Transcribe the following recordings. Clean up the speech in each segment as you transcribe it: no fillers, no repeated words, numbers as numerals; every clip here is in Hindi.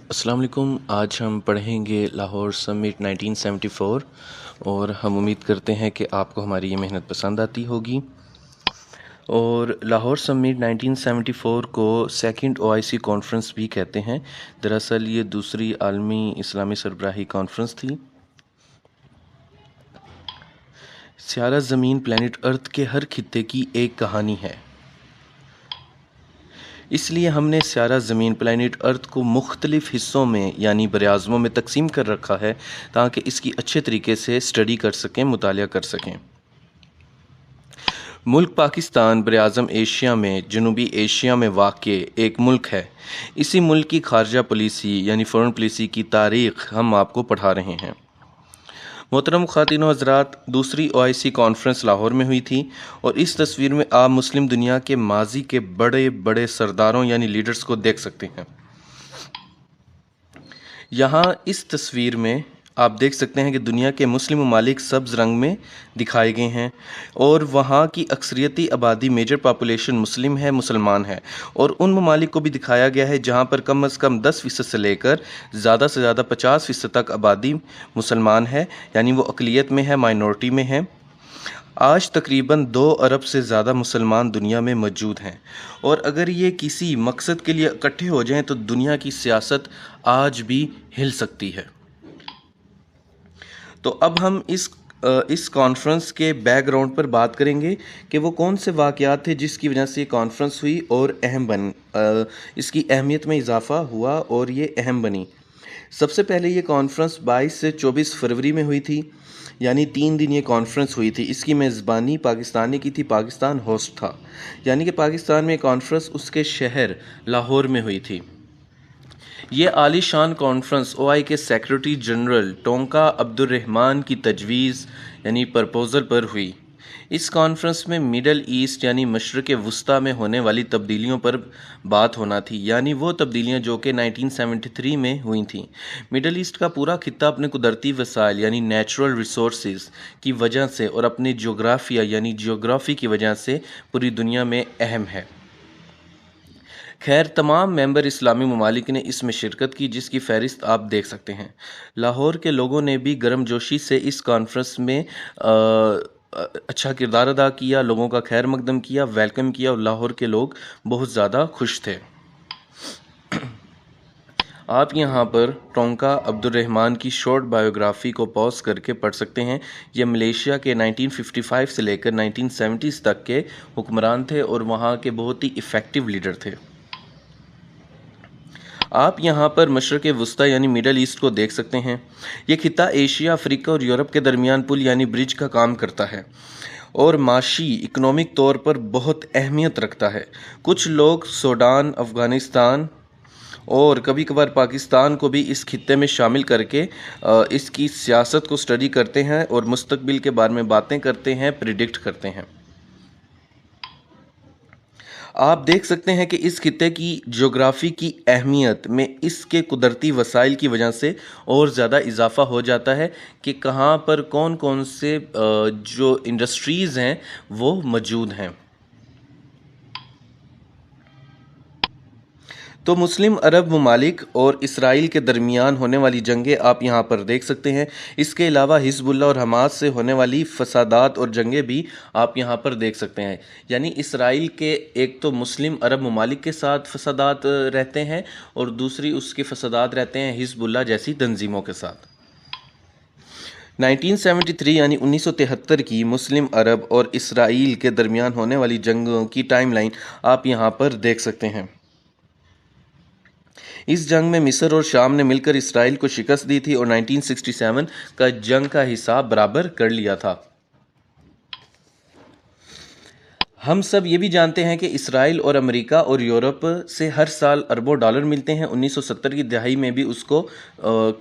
अस्सलाम वालेकुम। आज हम पढ़ेंगे लाहौर समिट 1974 और हम उम्मीद करते हैं कि आपको हमारी ये मेहनत पसंद आती होगी। और लाहौर समिट 1974 को सेकंड ओआईसी कॉन्फ्रेंस भी कहते हैं। दरअसल ये दूसरी आलमी इस्लामी सरबराही कॉन्फ्रेंस थी। स्यारा ज़मीन प्लैनेट अर्थ के हर खित्ते की एक कहानी है, इसलिए हमने स्यारा ज़मीन प्लैनेट अर्थ को मुख्तलिफ़ हिस्सों में यानी बरआज़मों में तकसीम कर रखा है ताकि इसकी अच्छे तरीके से स्टडी कर सकें, मुतालिया कर सकें। मुल्क पाकिस्तान बरआज़म एशिया में जनूबी एशिया में वाक़ एक मुल्क है। इसी मुल्क की खारजा पॉलिसी यानी फ़ॉरेन पॉलिसी की तारीख़ हम आपको पढ़ा रहे हैं। मोहतरम ख़वातीन व हज़रात, दूसरी ओआईसी कॉन्फ्रेंस लाहौर में हुई थी और इस तस्वीर में आप मुस्लिम दुनिया के माजी के बड़े बड़े सरदारों यानी लीडर्स को देख सकते हैं। यहाँ इस तस्वीर में आप देख सकते हैं कि दुनिया के मुस्लिम ममालिक सब्ज़ रंग में दिखाए गए हैं और वहाँ की अक्सरियती आबादी मेजर पॉपुलेशन मुस्लिम है, मुसलमान है। और उन ममालिक को भी दिखाया गया है जहाँ पर कम अज़ कम 10% से लेकर ज़्यादा से ज़्यादा 50% तक आबादी मुसलमान है, यानी वो अक़लियत में है, माइनॉरिटी में है। आज तकरीबन 2 अरब से ज़्यादा मुसलमान दुनिया में मौजूद हैं और अगर ये किसी मकसद के लिए इकट्ठे हो जाएं तो दुनिया की सियासत आज भी हिल सकती है। तो अब हम इस कॉन्फ्रेंस के बैकग्राउंड पर बात करेंगे कि वो कौन से वाक़यात थे जिसकी वजह से ये कॉन्फ्रेंस हुई और इसकी अहमियत में इजाफ़ा हुआ और ये अहम बनी। सबसे पहले ये कॉन्फ्रेंस 22 से 24 फरवरी में हुई थी, यानी 3 दिन ये कॉन्फ्रेंस हुई थी। इसकी मेज़बानी पाकिस्तान ने की थी, पाकिस्तान होस्ट था, यानी कि पाकिस्तान में कॉन्फ्रेंस उसके शहर लाहौर में हुई थी। ये आलीशान कॉन्फ्रेंस ओआई के सेक्रेटरी जनरल टोंका अब्दुर्रहमान की तजवीज़ यानी प्रपोज़ल पर हुई। इस कॉन्फ्रेंस में मिडल ईस्ट यानी मशरक़ वुस्ता में होने वाली तब्दीलियों पर बात होना थी, यानी वो तब्दीलियाँ जो कि 1973 में हुई थीं। मिडल ईस्ट का पूरा खित्ता अपने कुदरती वसाइल यानी नेचुरल रिसोर्सेज की वजह से और अपनी जोग्राफिया यानी जियोग्राफी की वजह से पूरी दुनिया में अहम है। खैर, तमाम मेंबर इस्लामी ममालिक ने इसमें शिरकत की, जिसकी फ़हरिस्त आप देख सकते हैं। लाहौर के लोगों ने भी गर्मजोशी से इस कॉन्फ्रेंस में अच्छा किरदार अदा किया, लोगों का खैर मकदम किया, वेलकम किया और लाहौर के लोग बहुत ज़्यादा खुश थे। आप यहाँ पर टोंका अब्दुर्रहमान की शॉर्ट बायोग्राफ़ी को पॉज करके पढ़ सकते हैं। ये मलेशिया के 1955 से लेकर 1970s तक के हुक्मरान थे और वहाँ के बहुत ही इफ़ेक्टिव लीडर थे। आप यहाँ पर मशरक़ वुस्ता यानी मिडल ईस्ट को देख सकते हैं। ये खित्ता एशिया, अफ्रीका और यूरोप के दरमियान पुल यानी ब्रिज का काम करता है और माशी इकनॉमिक तौर पर बहुत अहमियत रखता है। कुछ लोग सूडान, अफ़गानिस्तान और कभी कभार पाकिस्तान को भी इस खित्ते में शामिल करके इसकी सियासत को स्टडी करते हैं और मुस्तकबिल के बारे में बातें करते हैं, प्रिडिक्ट करते हैं। आप देख सकते हैं कि इस खित्ते की ज्योग्राफी की अहमियत में इसके कुदरती वसाइल की वजह से और ज़्यादा इजाफा हो जाता है कि कहाँ पर कौन कौन से जो इंडस्ट्रीज़ हैं वो मौजूद हैं। तो मुस्लिम अरब ममालिक और इसराइल के दरमियान होने वाली जंगें आप यहाँ पर देख सकते हैं। इसके अलावा हिज़्बुल्लाह और हमास से होने वाली फसादात और जंगें भी आप यहाँ पर देख सकते हैं। यानी इसराइल के एक तो मुस्लिम अरब ममालिक के साथ फसादात रहते हैं और दूसरी उसके फसादात रहते हैं हिज़्बुल्लाह जैसी तंजीमों के साथ। 1973 यानी 1973 की मुस्लिम अरब और इसराइल के दरमियान होने वाली जंगों की टाइमलाइन आप यहाँ पर देख सकते हैं। इस जंग में मिस्र और शाम ने मिलकर इसराइल को शिकस्त दी थी और 1967 का जंग का हिसाब बराबर कर लिया था। हम सब ये भी जानते हैं कि इसराइल और अमेरिका और यूरोप से हर साल अरबों डॉलर मिलते हैं। 1970 की दहाई में भी उसको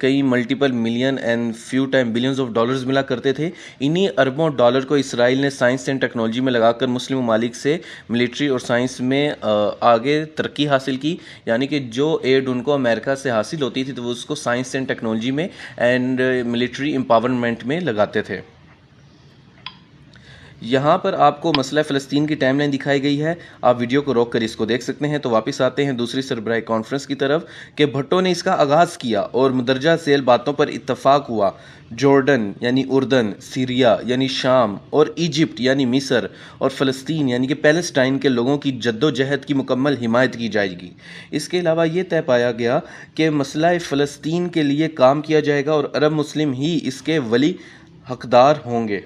कई multiple million and few time billions of dollars मिला करते थे। इन्हीं अरबों डॉलर को इसराइल ने साइंस एंड टेक्नोलॉजी में लगाकर मुस्लिम ममालिक से मिलिट्री और साइंस में आगे तरक्की हासिल की, यानी कि जो एड उनको अमेरिका से हासिल होती थी तो वो उसको साइंस एंड टेक्नोलॉजी में एंड मिलिट्री एम्पावरमेंट में लगाते थे। यहाँ पर आपको मसला फ़लस्तीन की टाइमलाइन दिखाई गई है। आप वीडियो को रोक कर इसको देख सकते हैं। तो वापस आते हैं दूसरी सरबराह कॉन्फ्रेंस की तरफ कि भुट्टो ने इसका आगाज़ किया और मुंदरजा झेल बातों पर इत्तफाक हुआ। जॉर्डन यानी उर्दन, सीरिया यानी शाम और इजिप्ट यानी मिस्र और फ़लस्तीन यानी कि पैलेस्टाइन के लोगों की जद्दोजहद की मुकम्मल हिमायत की जाएगी। इसके अलावा ये तय पाया गया कि मसला फ़लस्तीन के लिए काम किया जाएगा और अरब मुस्लिम ही इसके वली हकदार होंगे।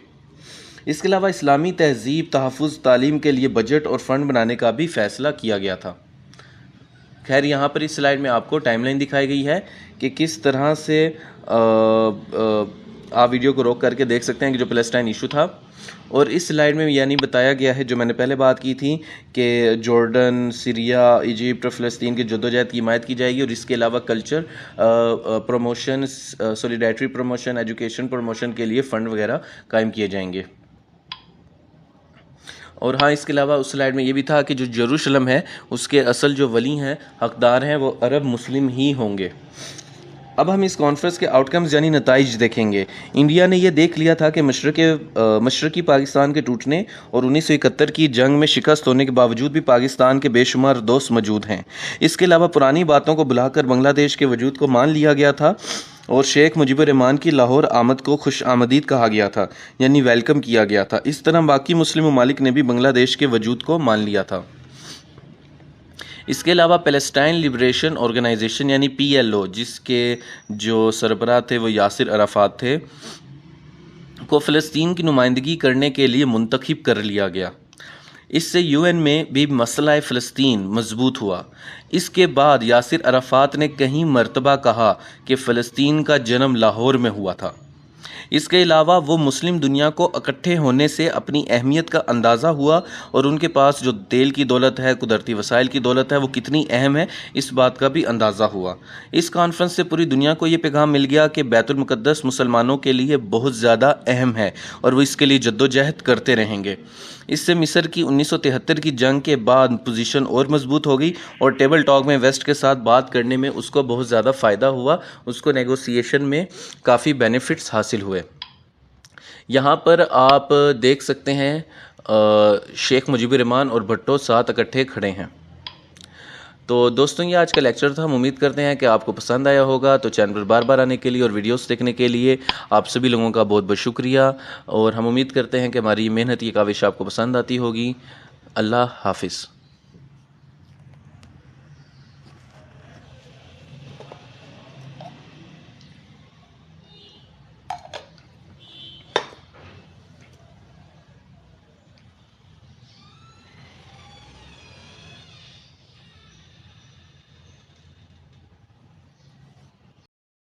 इसके अलावा इस्लामी तहज़ीब, तहफ़्फ़ुज़, तालीम के लिए बजट और फ़ंड बनाने का भी फ़ैसला किया गया था। खैर, यहाँ पर इस स्लाइड में आपको टाइमलाइन दिखाई गई है कि किस तरह से आप वीडियो को रोक करके देख सकते हैं कि जो पैलेस्टाइन इशू था। और इस स्लाइड में यानी बताया गया है जो मैंने पहले बात की थी कि जॉर्डन, सीरिया, इजिप्ट और फ़लस्तीन की जद्दोजहद की हिमायत की जाएगी और इसके अलावा culture promotion, solidarity promotion, education promotion के लिए फ़ंड वगैरह कायम किए जाएंगे। और हाँ, इसके अलावा उस स्लाइड में ये भी था कि जो यरूशलेम है उसके असल जो वली हैं, हकदार हैं, वो अरब मुस्लिम ही होंगे। अब हम इस कॉन्फ्रेंस के आउटकम्स यानी नताइज देखेंगे। इंडिया ने यह देख लिया था कि मशरक़ी पाकिस्तान के टूटने और 1971 की जंग में शिकस्त होने के बावजूद भी पाकिस्तान के बेशुमार दोस्त मौजूद हैं। इसके अलावा पुरानी बातों को बुलाकर बांग्लादेश के वजूद को मान लिया गया था और शेख मुजीबुर रहमान की लाहौर आमद को खुश आमदीद कहा गया था, यानी वेलकम किया गया था। इस तरह बाकी मुस्लिम ममालिक ने भी बांग्लादेश के वजूद को मान लिया था। इसके अलावा पैलेस्टाइन लिबरेशन ऑर्गेनाइजेशन यानी PLO, जिसके जो सरबराह थे वो यासिर अराफात थे, को फ़लस्तीन की नुमाइंदगी करने के लिए मुंतखब कर लिया गया। इससे UN में भी मसला फ़लस्तीन मजबूत हुआ। इसके बाद यासिर अराफात ने कई मरतबा कहा कि फ़लस्तीन का जन्म लाहौर में हुआ था। इसके अलावा वो मुस्लिम दुनिया को इकट्ठे होने से अपनी अहमियत का अंदाज़ा हुआ और उनके पास जो तेल की दौलत है, कुदरती वसाइल की दौलत है, वो कितनी अहम है, इस बात का भी अंदाज़ा हुआ। इस कॉन्फ्रेंस से पूरी दुनिया को ये पैगाम मिल गया कि बैतुल मुक़द्दस मुसलमानों के लिए बहुत ज़्यादा अहम है और वो इसके लिए जद्दोजहद करते रहेंगे। इससे मिस्र की 1973 की जंग के बाद पोजीशन और मजबूत हो गई और टेबल टॉक में वेस्ट के साथ बात करने में उसको बहुत ज़्यादा फ़ायदा हुआ, उसको नेगोशिएशन में काफ़ी बेनिफिट्स हासिल हुए। यहाँ पर आप देख सकते हैं शेख मुजीबुर रहमान और भुट्टो साथ इकट्ठे खड़े हैं। तो दोस्तों, ये आज का लेक्चर था। हम उम्मीद करते हैं कि आपको पसंद आया होगा। तो चैनल पर बार बार आने के लिए और वीडियोस देखने के लिए आप सभी लोगों का बहुत बहुत शुक्रिया और हम उम्मीद करते हैं कि हमारी मेहनत, ये काविश आपको पसंद आती होगी। अल्लाह हाफिज़।